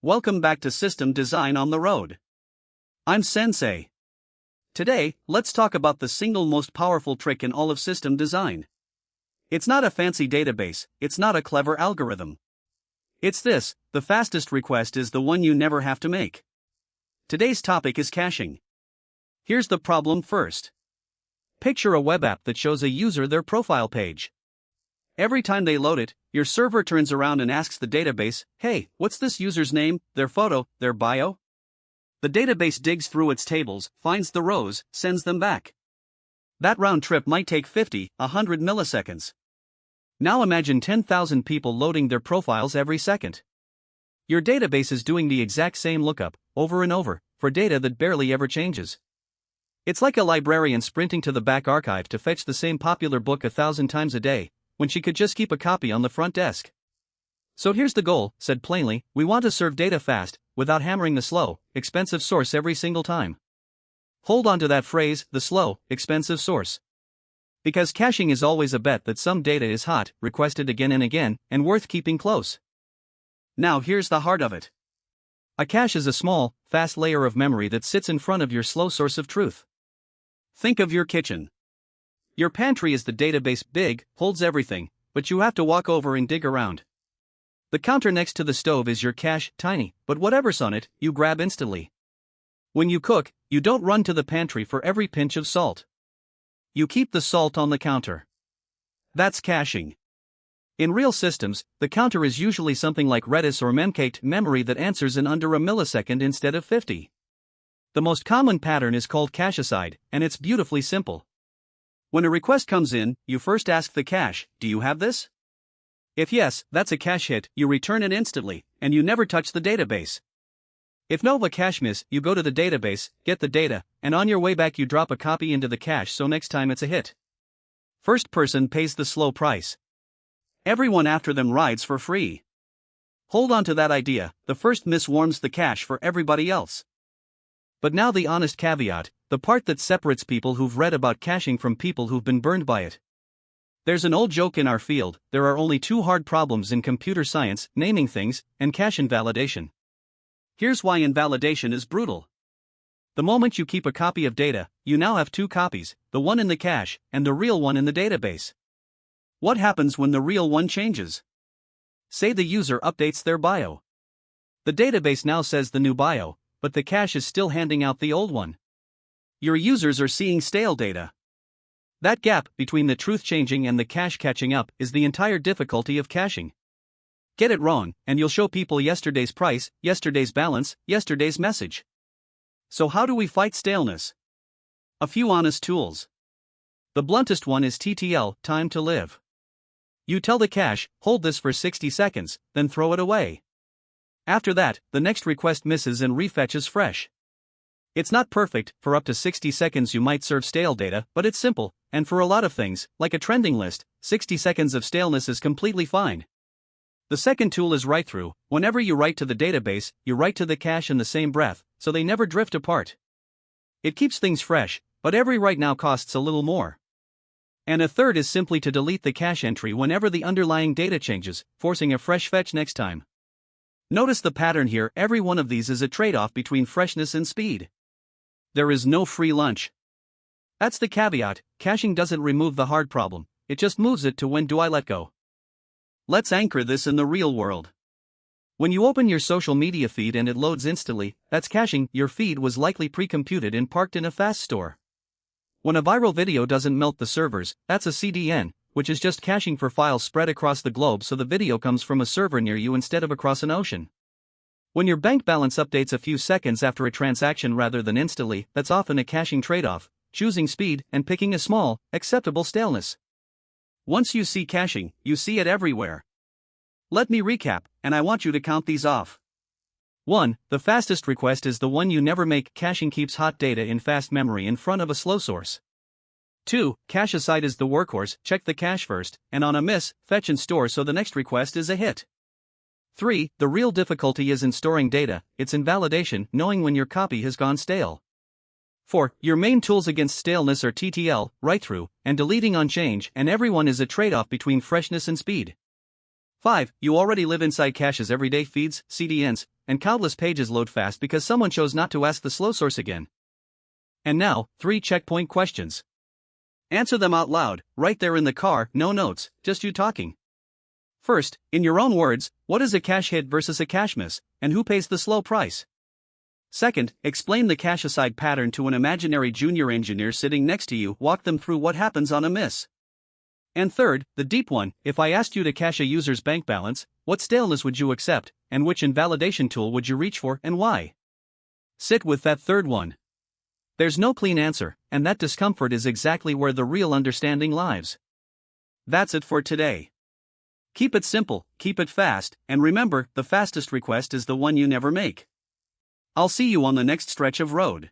Welcome back to System Design on the Road. I'm Sensei. Today, let's talk about the single most powerful trick in all of system design. It's not a fancy database, it's not a clever algorithm. It's this: the fastest request is the one you never have to make. Today's topic is caching. Here's the problem first. Picture a web app that shows a user their profile page. Every time they load it, your server turns around and asks the database, "Hey, what's this user's name, their photo, their bio?" The database digs through its tables, finds the rows, sends them back. That round trip might take 50, 100 milliseconds. Now imagine 10,000 people loading their profiles every second. Your database is doing the exact same lookup, over and over, for data that barely ever changes. It's like a librarian sprinting to the back archive to fetch the same popular book 1,000 times a day, when she could just keep a copy on the front desk. So here's the goal, said plainly: we want to serve data fast, without hammering the slow, expensive source every single time. Hold on to that phrase, the slow, expensive source. Because caching is always a bet that some data is hot, requested again and again, and worth keeping close. Now here's the heart of it. A cache is a small, fast layer of memory that sits in front of your slow source of truth. Think of your kitchen. Your pantry is the database, big, holds everything, but you have to walk over and dig around. The counter next to the stove is your cache, tiny, but whatever's on it, you grab instantly. When you cook, you don't run to the pantry for every pinch of salt. You keep the salt on the counter. That's caching. In real systems, the counter is usually something like Redis or Memcached memory that answers in under a millisecond instead of 50. The most common pattern is called cache aside, and it's beautifully simple. When a request comes in, you first ask the cache, "Do you have this?" If yes, that's a cache hit, you return it instantly, and you never touch the database. If no, a cache miss, you go to the database, get the data, and on your way back you drop a copy into the cache so next time it's a hit. First person pays the slow price. Everyone after them rides for free. Hold on to that idea: the first miss warms the cache for everybody else. But now the honest caveat, the part that separates people who've read about caching from people who've been burned by it. There's an old joke in our field: there are only two hard problems in computer science, naming things, and cache invalidation. Here's why invalidation is brutal. The moment you keep a copy of data, you now have two copies, the one in the cache, and the real one in the database. What happens when the real one changes? Say the user updates their bio. The database now says the new bio, but the cache is still handing out the old one. Your users are seeing stale data. That gap between the truth changing and the cache catching up is the entire difficulty of caching. Get it wrong, and you'll show people yesterday's price, yesterday's balance, yesterday's message. So how do we fight staleness? A few honest tools. The bluntest one is TTL, time to live. You tell the cache, hold this for 60 seconds, then throw it away. After that, the next request misses and refetches fresh. It's not perfect, for up to 60 seconds you might serve stale data, but it's simple, and for a lot of things, like a trending list, 60 seconds of staleness is completely fine. The second tool is write-through. Whenever you write to the database, you write to the cache in the same breath, so they never drift apart. It keeps things fresh, but every write now costs a little more. And a third is simply to delete the cache entry whenever the underlying data changes, forcing a fresh fetch next time. Notice the pattern here: every one of these is a trade-off between freshness and speed. There is no free lunch. That's the caveat: caching doesn't remove the hard problem, it just moves it to when do I let go. Let's anchor this in the real world. When you open your social media feed and it loads instantly, that's caching. Your feed was likely pre-computed and parked in a fast store. When a viral video doesn't melt the servers, that's a CDN, which is just caching for files spread across the globe so the video comes from a server near you instead of across an ocean. When your bank balance updates a few seconds after a transaction rather than instantly, that's often a caching trade-off, choosing speed and picking a small, acceptable staleness. Once you see caching, you see it everywhere. Let me recap, and I want you to count these off. 1. The fastest request is the one you never make. Caching keeps hot data in fast memory in front of a slow source. 2. Cache aside is the workhorse. Check the cache first, and on a miss, fetch and store so the next request is a hit. 3. The real difficulty is in storing data, it's invalidation, knowing when your copy has gone stale. 4. Your main tools against staleness are TTL, write-through, and deleting on change, and everyone is a trade-off between freshness and speed. 5. You already live inside caches every day, feeds, CDNs, and countless pages load fast because someone chose not to ask the slow source again. And now, 3 checkpoint questions. Answer them out loud, right there in the car, no notes, just you talking. First, in your own words, what is a cache hit versus a cache miss, and who pays the slow price? Second, explain the cache aside pattern to an imaginary junior engineer sitting next to you, walk them through what happens on a miss. And third, the deep one, if I asked you to cache a user's bank balance, what staleness would you accept, and which invalidation tool would you reach for, and why? Sit with that third one. There's no clean answer, and that discomfort is exactly where the real understanding lies. That's it for today. Keep it simple, keep it fast, and remember, the fastest request is the one you never make. I'll see you on the next stretch of road.